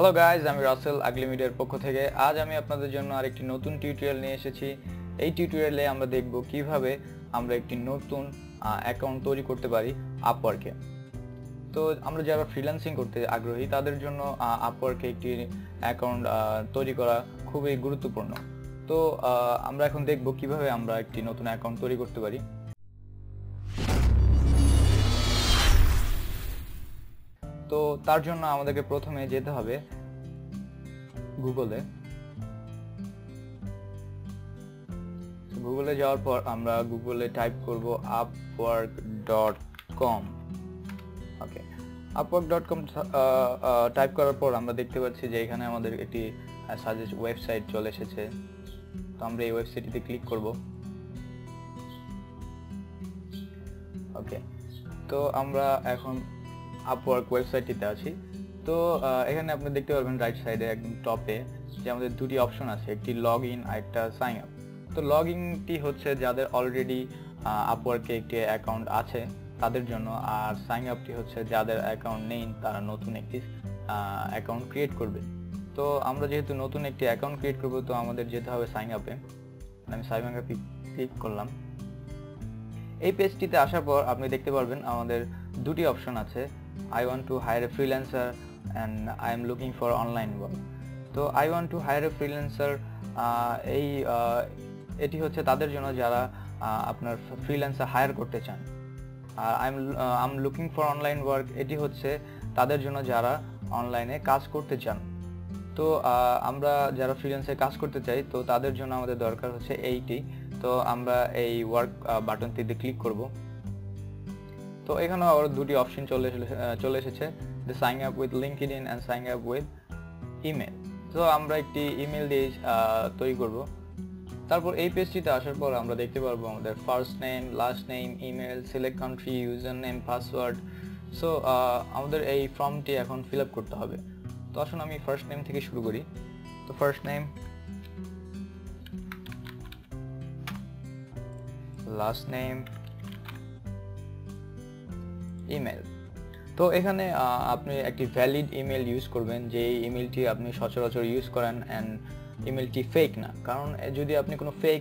Hello guys, আমি রাসেল আগলি মিডিয়ার পক্ষ থেকে। আজ আমি আপনাদের জন্য আরেকটি নতুন টিউটোরিয়াল নিয়ে এসেছি। এই টিউটোরিয়ালে আমরা দেখব কিভাবে আমরা একটি নতুন অ্যাকাউন্ট তৈরি করতে পারি আপওয়ার্কে। তো আমরা যারা ফ্রিল্যান্সিং করতে আগ্রহী তাদের জন্য আপওয়ার্কে একটি অ্যাকাউন্ট তৈরি করা খুবই গুরুত্বপূর্ণ। তো আমরা এখন দেখব কিভাবে আমরা একটি নতুন অ্যাকাউন্ট তৈরি করতে পারি। তো তার জন্য আমাদেরকে প্রথমে যেতে হবে গুগলে যাওয়ার পর আমরা গুগলে টাইপ করব upwork.com। ওকে, upwork.com টাইপ করার পর আমরা দেখতে পাচ্ছি যে এখানে আমাদের একটি সাজেস্ট ওয়েবসাইট চলে এসেছে। তো আমরা এই ওয়েবসাইটটিতে ক্লিক করব। ওকে, তো আমরা এখন আপওয়ার্ক ওয়েবসাইটটিতে আছি। তো এখানে আপনি দেখতে পারবেন রাইট সাইডে একদম টপে যে আমাদের দুটি অপশন আছে, একটি লগ ইন আর একটা সাইন আপ। তো লগ ইনটি হচ্ছে যাদের অলরেডি আপওয়ার্কে একটি অ্যাকাউন্ট আছে তাদের জন্য, আর সাইন আপটি হচ্ছে যাদের অ্যাকাউন্ট নেই তারা নতুন একটি অ্যাকাউন্ট ক্রিয়েট করবে। তো আমরা যেহেতু নতুন একটি অ্যাকাউন্ট ক্রিয়েট করব তো আমাদের যেতে হবে সাইন আপে। আমি সাইন আপে ক্লিক করলাম। এই পেজটিতে আসার পর আপনি দেখতে পারবেন আমাদের দুটি অপশন আছে, I want to hire a freelancer and I am looking for online work। তো I want to hire a freelancer এটি হচ্ছে তাদের জন্য যারা আপনার ফ্রিল্যান্সার হায়ার করতে চান, আর I'm looking for online work এটি হচ্ছে তাদের জন্য যারা অনলাইনে কাজ করতে চান। তো আমরা যারা ফ্রিল্যান্সে কাজ করতে চাই তো তাদের জন্য আমাদের দরকার হচ্ছে এইটি। তো আমরা এই ওয়ার্ক বাটনটিতে ক্লিক করব। তো এখানে আবার দুটি অপশন চলে এসেছে, the sign up with LinkedIn and sign up with email। তো আমরা একটি ইমেল দিয়ে তৈরি করব। তারপর এই পেজটিতে আসার পর আমরা দেখতে পারবো আমাদের first name, last name, email, select country, user name, password. So আমাদের এই ফর্মটি এখন ফিল আপ করতে হবে। তো আসুন আমি ফার্স্ট নেম থেকে শুরু করি। তো first name, last name, email. তো এখানে আপনি একটি ভ্যালিড ইমেল ইউজ করবেন, যে ইমেলটি আপনি সচরাচর ইউজ করেন অ্যান্ড ইমেলটি ফেক না। কারণ যদি আপনি কোনো ফেক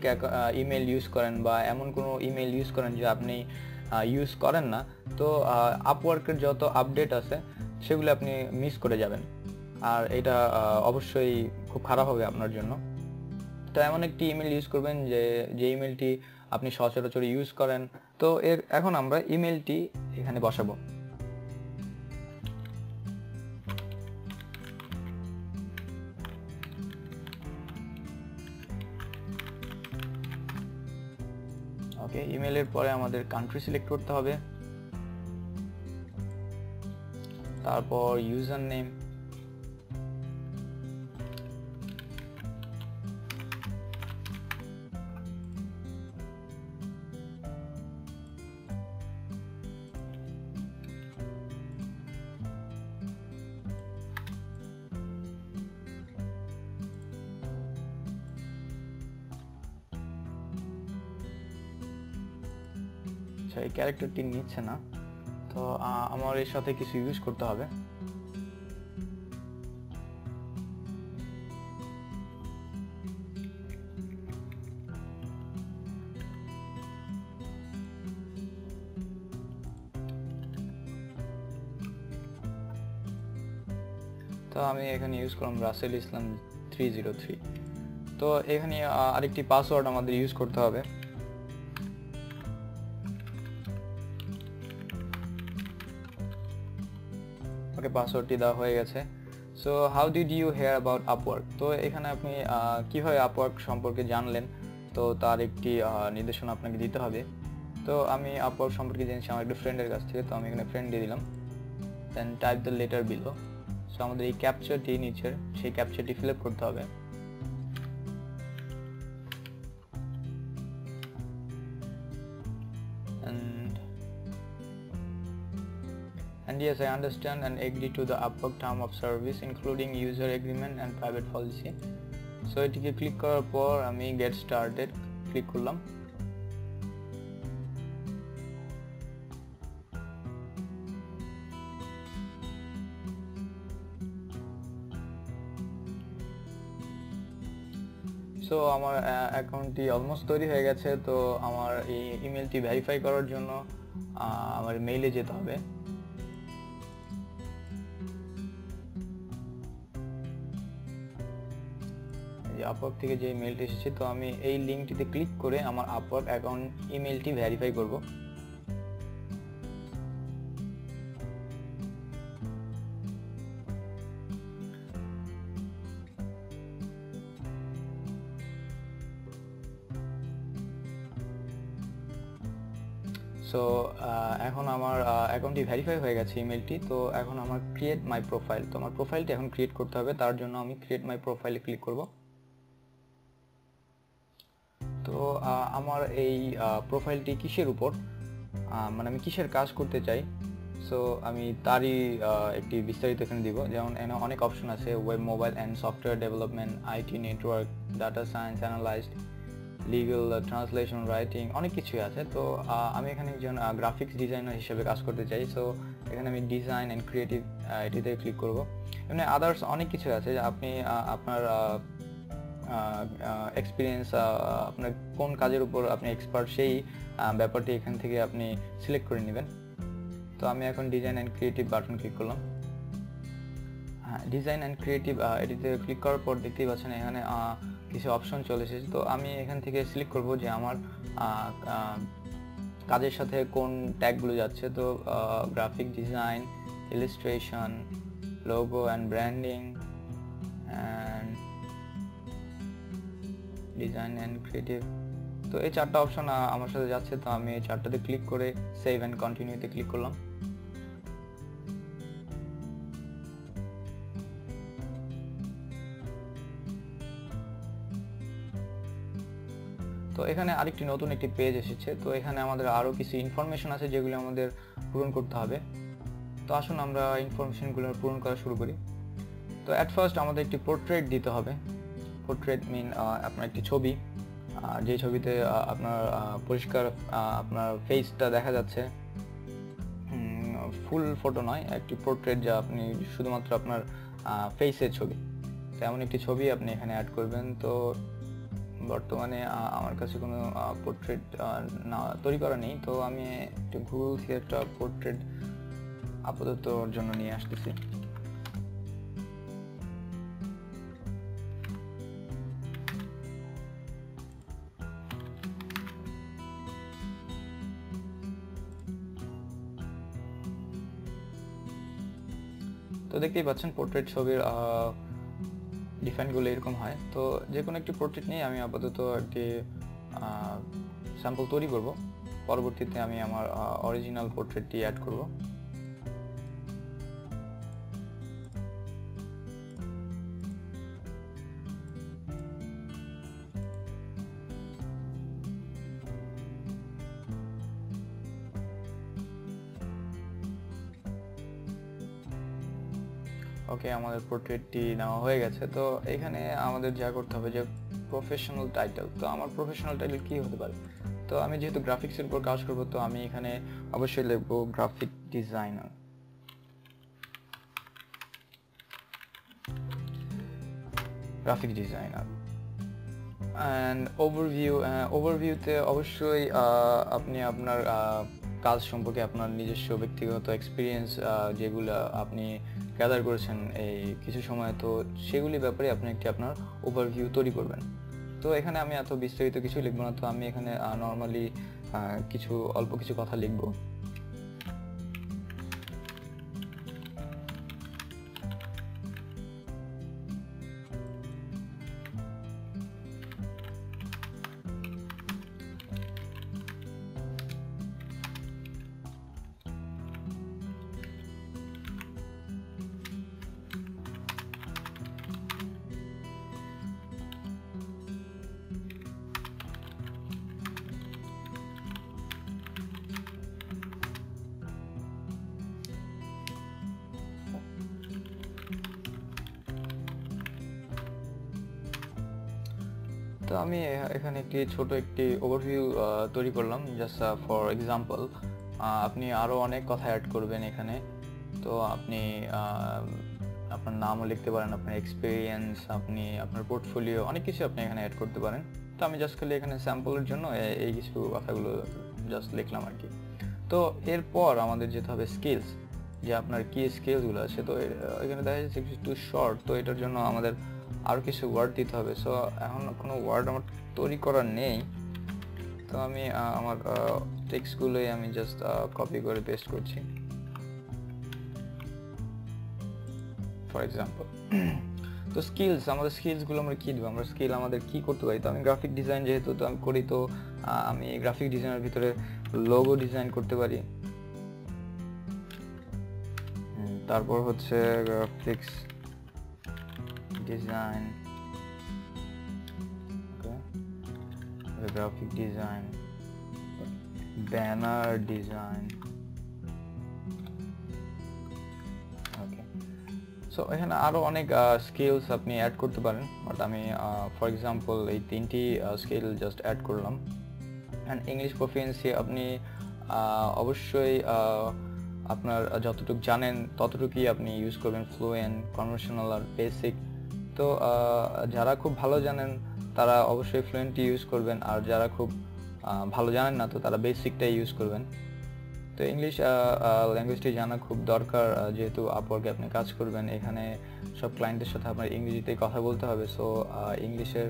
ইমেল ইউজ করেন বা এমন কোনো ইমেল ইউজ করেন যে আপনি ইউজ করেন না, তো আপওয়ার্কের যত আপডেট আছে সেগুলো আপনি মিস করে যাবেন, আর এটা অবশ্যই খুব খারাপ হবে আপনার জন্য। তো এমন একটি ইমেল ইউজ করবেন যে ইমেলটি আপনি সচরাচর ইউজ করেন। তো এখন আমরা ইমেলটি এখানে বসাবো। ওকে, ইমেলের পরে আমাদের কান্ট্রি সিলেক্ট করতে হবে, তারপর ইউজার নেম, এই ক্যারেক্টারটি নিচ্ছে না, তো আমার এর সাথে কিছু ইউজ করতে হবে। তো আমি এখানে ইউজ করলাম রাসেল ইসলাম 303। তো এখানে আরেকটি পাসওয়ার্ড আমাদের ইউজ করতে হবে। ওকে, পাসওয়ার্ডটি দেওয়া হয়ে গেছে। So how did you hear about Upwork? তো এখানে আপনি কিভাবে আপওয়ার্ক সম্পর্কে জানলেন, তো তার একটি নির্দেশনা আপনাকে দিতে হবে। তো আমি আপওয়ার্ক সম্পর্কে জেনেছি আমার একটা ফ্রেন্ডের কাছ থেকে, তো আমি এখানে ফ্রেন্ড দিয়ে দিলাম। Then type the letter below. So আমাদের এই ক্যাপচারটি নিচের, সেই ক্যাপচারটি ফিল আপ করতে হবে। And yes, I understand and agree to the Upwork term of service including user agreement and private policy। So এটিকে ক্লিক করার পর আমি গেট স্টার্টেড ক্লিক করলাম। সো আমার অ্যাকাউন্টটি অলমোস্ট তৈরি হয়ে গেছে। তো আমার এই ইমেলটি ভেরিফাই করার জন্য আমার মেইলে যেতে হবে। আপওয়ার্ক থেকে যে মেইলটি এসেছে, তো আমি এই লিঙ্কটিতে ক্লিক করে আমার আপওয়ার্ক অ্যাকাউন্ট ইমেলটি ভেরিফাই করব। সো এখন আমার অ্যাকাউন্টটি ভেরিফাই হয়ে গেছে ইমেলটি। তো এখন আমার ক্রিয়েট মাই প্রোফাইল, তো আমার প্রোফাইলটি এখন ক্রিয়েট করতে হবে। তার জন্য আমি ক্রিয়েট মাই প্রোফাইলে ক্লিক করব। তো আমার এই প্রোফাইলটি কিসের উপর, মানে আমি কিসের কাজ করতে চাই, সো আমি তারই একটি বিস্তারিত এখানে দিব। যেমন এখানে অনেক অপশন আছে, web, mobile and software development, IT network, data science analyst, legal, translation, writing, অনেক কিছুই আছে। তো আমি এখানে একজন গ্রাফিক্স ডিজাইনার হিসেবে কাজ করতে চাই। সো এখানে আমি ডিজাইন অ্যান্ড ক্রিয়েটিভ এটিতে ক্লিক করব। এখানে আদার্স অনেক কিছু আছে যে আপনি আপনার এক্সপিরিয়েন্স, আপনার কোন কাজের উপর আপনি এক্সপার্ট, সেই ব্যাপারটি এখান থেকে আপনি সিলেক্ট করে নেবেন। তো আমি এখন design and creative button click করলাম। হ্যাঁ, ডিজাইন অ্যান্ড ক্রিয়েটিভ এটিতে ক্লিক করার পর দেখতেই পাচ্ছেন এখানে কিছু অপশন চলে এসেছে। তো আমি এখান থেকে সিলেক্ট করব যে আমার কাজের সাথে কোন ট্যাগগুলো যাচ্ছে। তো graphic design, illustration, logo and branding and design and creative, তো এই চারটা অপশন আমার সাথে যাচ্ছে। তো আমি এই চারটাতে ক্লিক করে সেভ অ্যান্ড কন্টিনিউতে ক্লিক করলাম। তো এখানে আরেকটি নতুন একটি পেজ এসেছে। তো এখানে আমাদের আরও কিছু ইনফরমেশন আছে যেগুলো আমাদের পূরণ করতে হবে। তো আসুন আমরা ইনফরমেশনগুলো পূরণ করা শুরু করি। তো অ্যাট ফার্স্ট আমাদের একটি পোর্ট্রেট দিতে হবে। পোর্ট্রেট মিন আপনার একটি ছবি, যে ছবিতে আপনার পরিষ্কার আপনার ফেসটা দেখা যাচ্ছে, ফুল ফটো নয়, একটি পোর্ট্রেট যা আপনি শুধুমাত্র আপনার ফেসের ছবি, তেমন একটি ছবি আপনি এখানে অ্যাড করবেন। তো বর্তমানে আমার কাছে কোনো পোর্ট্রেট না তৈরি করা নেই, তো আমি একটু গুগল থেকে একটা পোর্ট্রেট আপাতত ওর জন্য নিয়ে আসতেছি। তো দেখতেই পাচ্ছেন পোর্ট্রেট ছবির ডিফাইনগুলো এরকম হয়। তো যে কোনো একটি পোর্ট্রেট নিয়ে আমি আপাতত একটি স্যাম্পল তৈরি করব। পরবর্তীতে আমি আমার অরিজিনাল পোর্ট্রেটটি অ্যাড করব। ওকে, আমাদের পোর্ট্রেটটি নেওয়া হয়ে গেছে। তো এখানে আমাদের যা করতে হবে যে প্রফেশনাল টাইটেল। তো আমার প্রফেশনাল টাইটেল কি হতে পারে? তো আমি যেহেতু গ্রাফিক্সের উপর কাজ করব, তো আমি এখানে অবশ্যই লিখব graphic designer. Graphic designer and ওভারভিউতে অবশ্যই আপনি আপনার কাজ সম্পর্কে আপনার নিজস্ব ব্যক্তিগত এক্সপিরিয়েন্স যেগুলো আপনি গ্যাদার করেছেন এই কিছু সময়, তো সেগুলি ব্যাপারে আপনি একটি আপনার ওভারভিউ তৈরি করবেন। তো এখানে আমি এত বিস্তারিত কিছু লিখবো না, তো আমি এখানে নর্মালি অল্প কিছু কথা লিখবো। তো আমি এখানে একটি ওভারভিউ তৈরি করলাম জাস্ট ফর এক্সাম্পল। আপনি আরও অনেক কথা অ্যাড করবেন এখানে। তো আপনি আপনার নামও লিখতে পারেন, আপনার এক্সপিরিয়েন্স, আপনি আপনার পোর্টফোলিও, অনেক কিছু আপনি এখানে অ্যাড করতে পারেন। তো আমি জাস্ট খালি এখানে স্যাম্পলের জন্য এই কিছু কথাগুলো জাস্ট লিখলাম আর কি। তো এরপর আমাদের যেতে হবে স্কিলস, যে আপনার কি স্কিলসগুলো আছে। তো এখানে দেখা যাচ্ছে একটু শর্ট, তো এটার জন্য আমাদের আরও কিছু ওয়ার্ড দিতে হবে। সো এখন কোনো ওয়ার্ড আমার তৈরি করা নেই, তো আমি আমার টেক্সটগুলোই আমি জাস্ট কপি করে পেস্ট করছি। ফর এক্সাম্পল, তো স্কিলস, আমাদের স্কিলসগুলো আমরা কী দেবো, আমরা স্কিল আমাদের কী করতে পারি। তো আমি গ্রাফিক ডিজাইন যেহেতু তো আমি করি, তো আমি গ্রাফিক ডিজাইনের ভিতরে লোগো ডিজাইন করতে পারি। তারপর হচ্ছে graphics design, graphic design, banner design. Okay, so এখানে আরও অনেক স্কিলস আপনি অ্যাড করতে পারেন, বাট আমি ফর এক্সাম্পল এই 3টি স্কিল জাস্ট অ্যাড করলাম। অ্যান্ড ইংলিশ প্রফিসিয়েন্সি আপনি অবশ্যই আপনার যতটুকু জানেন ততটুকুই আপনি ইউজ করবেন, ফ্লুয়েন্ট, কনভার্সেশনাল আর বেসিক। তো যারা খুব ভালো জানেন তারা অবশ্যই ফ্লুয়েন্টই ইউজ করবেন, আর যারা খুব ভালো জানেন না তো তারা বেসিকটাই ইউজ করবেন। তো ইংলিশ ল্যাঙ্গুয়েজটি জানা খুব দরকার, যেহেতু আপওয়ার্কে আপনি কাজ করবেন, এখানে সব ক্লায়েন্টের সাথে আপনার ইংরেজিতেই কথা বলতে হবে। সো ইংলিশের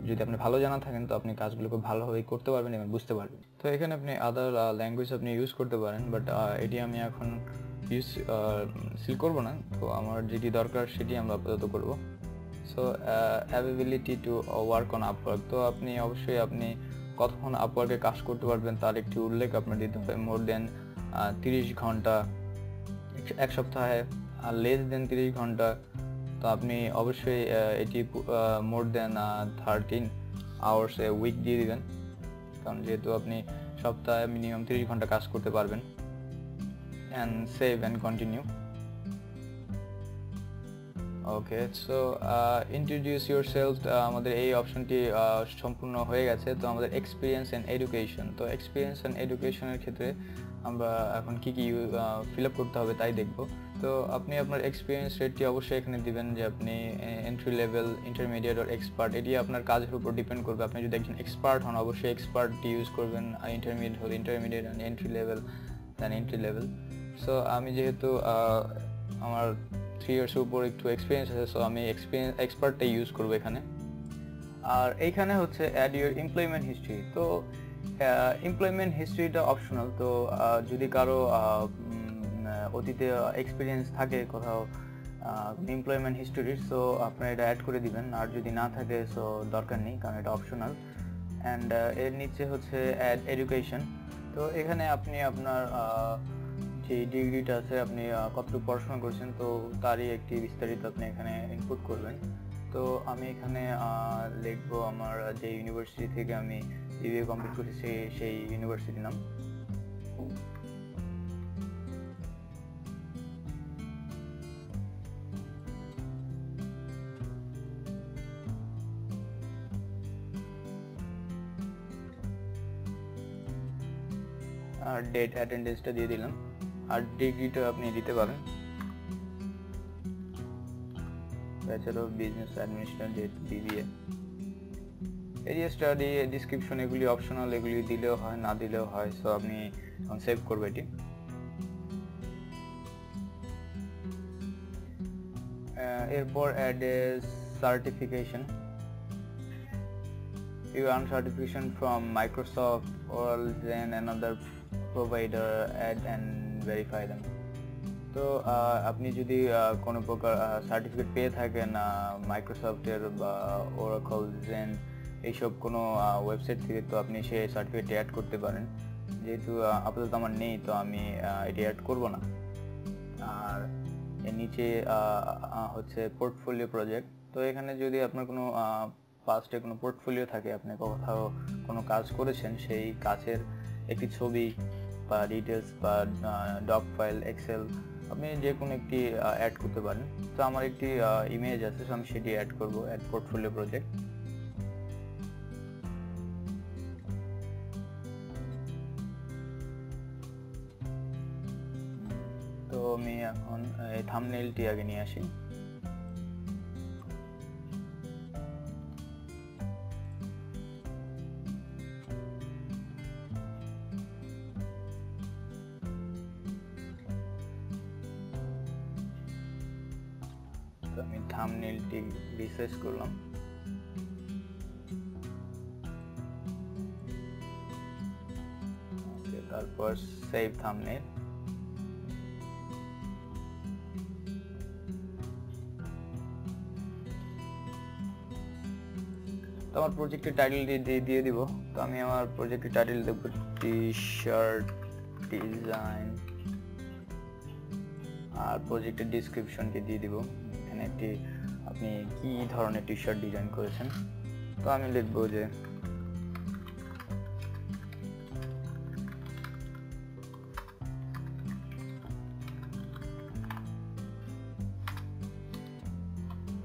যদি আপনি ভালো জানা থাকেন তো আপনি কাজগুলো খুব ভালোভাবেই করতে পারবেন এবং বুঝতে পারবেন। তো এখানে আপনি আদার ল্যাঙ্গুয়েজ আপনি ইউজ করতে পারেন, বাট এটি আমি এখন সিল করব না। তো আমার যেটি দরকার সেটি আমরা আপাতত করব। So availability to work on Upwork, তো আপনি অবশ্যই আপনি কতক্ষণ আপওয়ার্কে কাজ করতে পারবেন তার একটি উল্লেখ আপনার দিতে হবে। মোর দেন 30 ঘন্টা এক সপ্তাহে, আর লেস দেন 30 ঘন্টা। তো আপনি অবশ্যই এটি মোর দেন 13 আওয়ার্স এ উইক দিয়ে দিবেন, কারণ যেহেতু আপনি সপ্তাহে মিনিমাম 30 ঘন্টা কাজ করতে পারবেন। And save and continue. Okay, so introduce yourself, আমাদের এই অপশনটি সম্পূর্ণ হয়ে গেছে। তো আমাদের এক্সপিরিয়েন্স অ্যান্ড এডুকেশন, তো এক্সপিরিয়েন্স অ্যান্ড এডুকেশনের ক্ষেত্রে আমরা এখন কী কী ফিল আপ করতে হবে তাই দেখব। তো আপনি আপনার এক্সপিরিয়েন্স রেটটি অবশ্যই এখানে দিবেন, যে আপনি এন্ট্রি লেভেল, ইন্টারমিডিয়েট আর এক্সপার্ট। এটি আপনার কাজের উপর ডিপেন্ড করবে। আপনি যদি একজন এক্সপার্ট হন অবশ্যই এক্সপার্টটি ইউজ করবেন, আর ইন্টারমিডিয়েট হলে intermediate, and entry level then entry level. So আমি যেহেতু আমার 3 ইয়ার্সের উপর একটু এক্সপিরিয়েন্স আছে, সো আমি এক্সপার্টটাই ইউজ করবো এখানে। আর এইখানে হচ্ছে অ্যাড ইউর এমপ্লয়মেন্ট হিস্ট্রি। তো এমপ্লয়মেন্ট হিস্ট্রিটা অপশনাল। তো যদি কারো অতীতে এক্সপিরিয়েন্স থাকে কোথাও এমপ্লয়মেন্ট হিস্ট্রির, সো আপনারা এটা অ্যাড করে দিবেন। আর যদি না থাকে সো দরকার নেই, কারণ এটা অপশনাল। অ্যান্ড এর নিচে হচ্ছে অ্যাড এডুকেশন। তো এখানে আপনি আপনার যে ডিগ্রিটা আছে, আপনি কতটুকু পড়াশোনা করছেন, তো তারই একটি বিস্তারিত আপনি এখানে ইনপুট করবেন। তো আমি এখানে লিখবো আমার যে ইউনিভার্সিটি থেকে আমি বিবিএ কমপ্লিট করেছি সেই ইউনিভার্সিটির নাম। আর ডেট, অ্যাটেন্ডেন্সটা দিয়ে দিলাম। আর ডিগ্রিটা আপনি দিতে পারেন, ব্যাচেলর অফ বিজনেস অ্যাডমিনিস্ট্রেশন, যেহেতু বিবিএ। এরিয়া স্টাডি, ডিসক্রিপশন, এগুলি অপশনাল, এগুলি দিলেও হয় না দিলেও হয়। সো আপনি সেভ করবে এটি। এরপর add a certification. You earn certification from Microsoft or then another provider, add and verify them. তো আপনি যদি কোনো প্রকার সার্টিফিকেট পেয়ে থাকেন মাইক্রোসফটের বা ওরাকল, জেন, এইসব কোনো ওয়েবসাইট থেকে, তো আপনি সেই সার্টিফিকেটটি অ্যাড করতে পারেন। যেহেতু আপাতত আমার নেই, তো আমি এটি অ্যাড করব না। আর এর নিচে হচ্ছে পোর্টফোলিও প্রজেক্ট। তো এখানে যদি আপনার কোনো পাস্টে কোনো পোর্টফোলিও থাকে, আপনি কোথাও কোনো কাজ করেছেন, সেই কাজের একটি ছবি বা ডিটেলস বা ডক ফাইল, এক্সেল, আপনি যে কোনো একটি অ্যাড করতে পারেন। তো আমার একটি ইমেজ আছে, সো আমি সেটি অ্যাড করব, অ্যাড পোর্টফোলিও প্রজেক্ট। তো আমি এখন এই থাম্বনেইলটি আগে নিয়ে আসি। আমি থাম্বনেইলটি রিসাইজ করলাম। তারপর সেভ থাম্বনেইল। তো আমার প্রজেক্টের টাইটেলটি দিয়ে দিব। তো আমি আমার প্রজেক্টের টাইটেল দেব টি-শার্ট ডিজাইন, আর প্রজেক্টের ডেসক্রিপশনটি দিয়ে দিব। এখানে একটি আপনি কি ধরনের টি শার্ট ডিজাইন করেছেন। তো আমি লিখব যে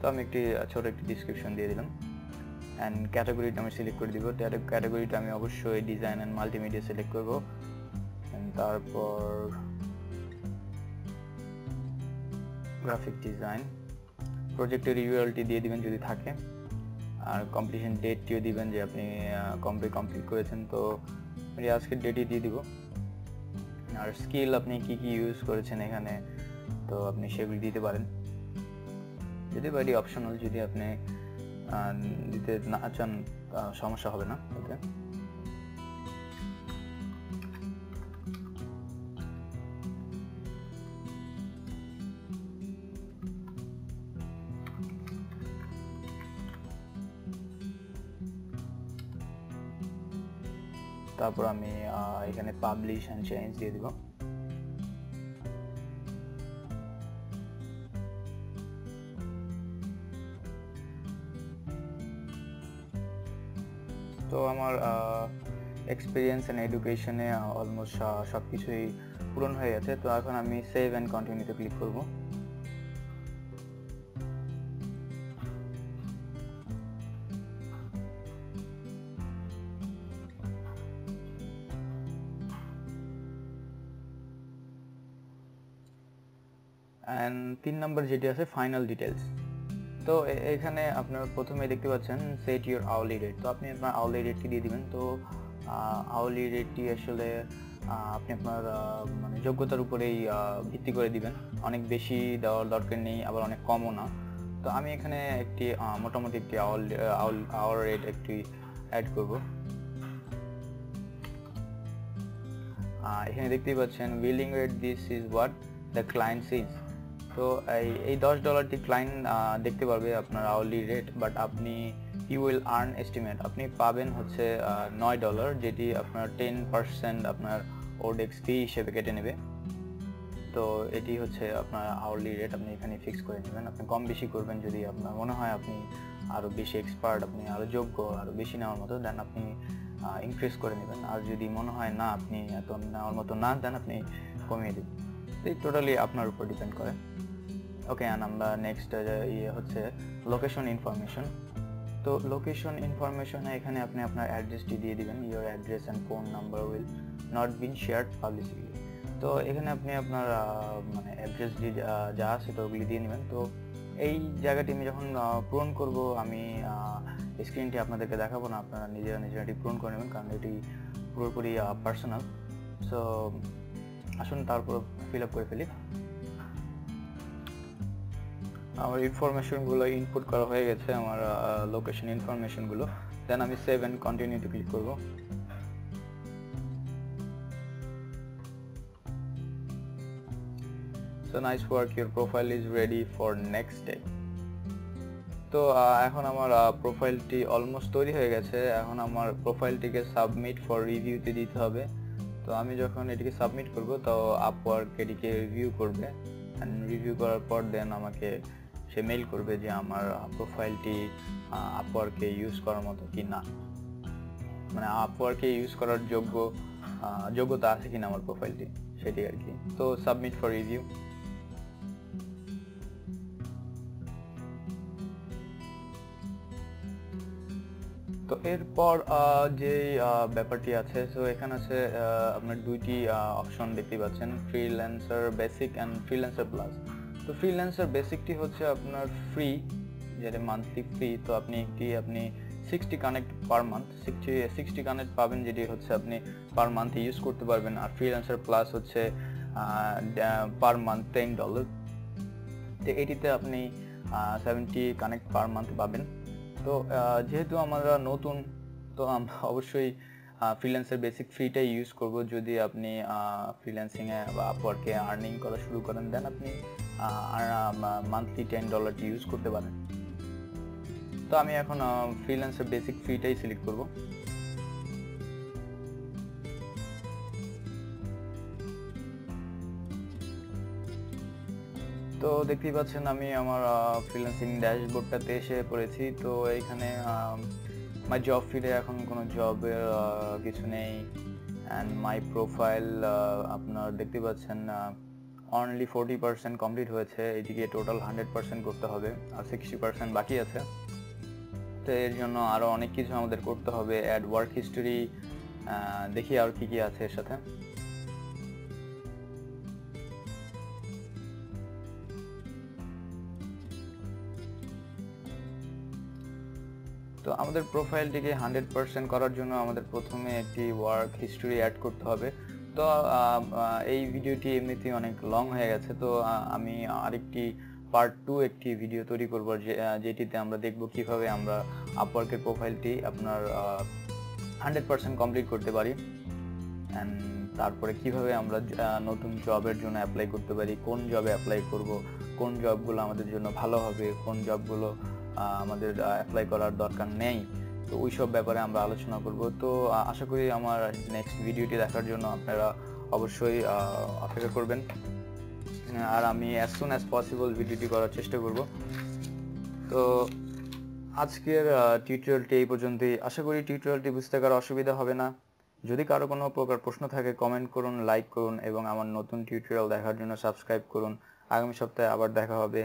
তো আমি একটি ছোট একটি ডেসক্রিপশন দিয়ে দিলাম। অ্যান্ড ক্যাটাগরিটা আমি সিলেক্ট করে দিব। ক্যাটাগরিটা আমি অবশ্যই ডিজাইন অ্যান্ড মাল্টিমিডিয়া সিলেক্ট করব। তারপর গ্রাফিক ডিজাইন, প্রজেক্টের ইউআরএলটি দিয়ে দিবেন যদি থাকে, আর কমপ্লিশন ডেটটিও দিবেন যে আপনি কমপ্লিট করেছেন। তো আমি আজকের ডেটই দিয়ে দিব। আর স্কিল আপনি কি কি ইউজ করেছেন এখানে, তো আপনি সেগুলি দিতে পারেন। যদি বা এটি অপশনাল, যদি আপনি দিতে না চান সমস্যা হবে না। ওকে, তারপর আমি এখানে পাবলিশ এন্ড চেঞ্জ দিয়ে দিব। তো আমার এক্সপিরিয়েন্স এন্ড এডুকেশনে অলমোস্ট সবকিছুই পূরণ হয়ে গেছে। তো এখন আমি সেভ এন্ড কন্টিনিউতে ক্লিক করব। অ্যান্ড 3 নম্বর যেটি আছে ফাইনাল ডিটেলস। তো এখানে আপনারা প্রথমে দেখতে পাচ্ছেন সেট ইউর আওয়ারলি রেট। তো আপনি আপনার আওয়ারলি রেটটি দিয়ে দিবেন। তো আওয়ারলি রেটটি আসলে আপনি আপনার মানে যোগ্যতার উপরেই ভিত্তি করে দিবেন। অনেক বেশি দেওয়ার দরকার নেই, আবার অনেক কমও না। তো আমি এখানে একটি মোটামুটি একটি আওয়ার রেট একটি অ্যাড করব। এখানে দেখতেই পাচ্ছেন billing rate, this is what the client sees. তো এই $10টি ক্লায়েন্ট দেখতে পারবে আপনার আওয়ারলি রেট, বাট আপনি ইউ উইল আর্ন এস্টিমেট, আপনি পাবেন হচ্ছে $9, যেটি আপনার 10% আপনার ওডেক্স ফি হিসেবে কেটে নেবে। তো এটি হচ্ছে আপনার আওয়ারলি রেট, আপনি এখানে ফিক্স করে নেবেন। আপনি কম বেশি করবেন যদি আপনার মনে হয় আপনি আরও বেশি এক্সপার্ট, আপনি আরও যোগ্য, আরও বেশি নেওয়ার মতো, দেন আপনি ইনক্রিজ করে নেবেন। আর যদি মনে হয় না আপনি এত নেওয়ার মতো না, দেন আপনি কমিয়ে দেবেন। এই টোটালি আপনার উপর ডিপেন্ড করে। ওকে, অ্যান্ড আমরা নেক্সট হচ্ছে লোকেশন ইনফরমেশন। তো লোকেশন ইনফরমেশনে এখানে আপনি আপনার অ্যাড্রেসটি দিয়ে দিবেন। Your address and phone number will not been shared publicity. তো এখানে আপনি আপনার মানে অ্যাড্রেস যা আছে তো ওগুলি দিয়ে নেবেন। তো এই জায়গাটি আমি যখন পূরণ করব, আমি স্ক্রিনটি আপনাদেরকে দেখাবো না, আপনারা নিজেরা এটি পূরণ করে নেবেন, কারণ এটি পুরোপুরি পার্সোনাল। সো আসুন তারপর ফিল আপ করে ফেলি। আমার ইনফরমেশনগুলো ইনপুট করা হয়ে গেছে, আমার লোকেশন ইনফরমেশনগুলো। দেন আমি সেভ এন্ড কন্টিনিউতে ক্লিক করব। So nice work, your profile is ready for next step. তো এখন আমার প্রোফাইলটি অলমোস্ট তৈরি হয়ে গেছে। এখন আমার প্রোফাইলটিকে সাবমিট ফর রিভিউতে দিতে হবে। তো আমি যখন এটিকে সাবমিট করব, তো আপওয়ার্ক এটিকে রিভিউ করবে। অ্যান্ড রিভিউ করার পর দেন আমাকে সে মেইল করবে যে আমার প্রোফাইলটি আপওয়ার্কে ইউজ করার মতো কি না, মানে আপওয়ার্কে ইউজ করার যোগ্যতা আছে কিনা আমার প্রোফাইলটি, সেটি আর কি। তো সাবমিট ফর রিভিউ। তো এরপর যে ব্যাপারটি আছে, সো এখানে আছে আপনার দুইটি অপশন দেখতে পাচ্ছেন, freelancer basic and freelancer plus. তো ফ্রিল্যান্সার বেসিকটি হচ্ছে আপনার ফ্রি, যেটা মান্থলি ফ্রি। তো আপনি 60 কানেক্ট পার মান্থ, 60 কানেক্ট পাবেন, যেটি হচ্ছে আপনি পার মান্থ ইউজ করতে পারবেন। আর ফ্রিল্যান্সার প্লাস হচ্ছে পার মান্থ $10। তো এটিতে আপনি 70 কানেক্ট পার মান্থ পাবেন। তো যেহেতু আমরা নতুন, তো আমরা অবশ্যই ফ্রিল্যান্সার বেসিক ফ্রিটাই ইউজ করব। যদি আপনি ফ্রিল্যান্সিংয়ে বা আপওয়ার্কে আর্নিং করা শুরু করেন, দেন আপনি মান্থলি $10 ইউজ করতে পারেন। তো আমি এখন ফ্রিল্যান্সার বেসিক ফ্রিটাই সিলেক্ট করব। তো দেখতেই পাচ্ছেন আমি আমার ফ্রিল্যান্সিং ড্যাশবোর্ডটাতে এসে পড়েছি। তো এইখানে মাই জব ফিডে এখন কোনো জবের কিছু নেই। অ্যান্ড মাই প্রোফাইল আপনার দেখতে পাচ্ছেন অনলি 40% কমপ্লিট হয়েছে। এদিকে টোটাল 100% করতে হবে, আর 60% বাকি আছে। তো এর জন্য আরও অনেক কিছু আমাদের করতে হবে। অ্যাড ওয়ার্ক হিস্টোরি, দেখি আর কি কি আছে এর সাথে। তো আমাদের প্রোফাইলটিকে 100% করার জন্য আমাদের প্রথমে একটি ওয়ার্ক হিস্টোরি অ্যাড করতে হবে। তো এই ভিডিওটি এমনিতেই অনেক লং হয়ে গেছে। তো আমি আরেকটি পার্ট 2 একটি ভিডিও তৈরি করব, যেটিতে আমরা দেখব কিভাবে আমরা আপওয়ার্কের প্রোফাইলটি আপনার 100% কমপ্লিট করতে পারি। অ্যান্ড তারপরে কিভাবে আমরা নতুন জবের জন্য অ্যাপ্লাই করতে পারি, কোন জবে অ্যাপ্লাই করব, কোন জবগুলো আমাদের জন্য ভালো হবে, কোন জবগুলো আমাদের অ্যাপ্লাই করার দরকার নেই। তো ওই সব ব্যাপারে আমরা আলোচনা করব। তো আশা করি আমার নেক্সট ভিডিওটি দেখার জন্য আপনারা অবশ্যই অপেক্ষা করবেন। আর আমি অ্যাজ সুন অ্যাজ পসিবল ভিডিওটি করার চেষ্টা করব। তো আজকের টিউটোরিয়ালটি এই পর্যন্তই। আশা করি টিউটোরিয়ালটি বুঝতে কারো অসুবিধা হবে না। যদি কারো কোনো প্রকার প্রশ্ন থাকে কমেন্ট করুন, লাইক করুন এবং আমার নতুন টিউটোরিয়াল দেখার জন্য সাবস্ক্রাইব করুন। আগামী সপ্তাহে আবার দেখা হবে।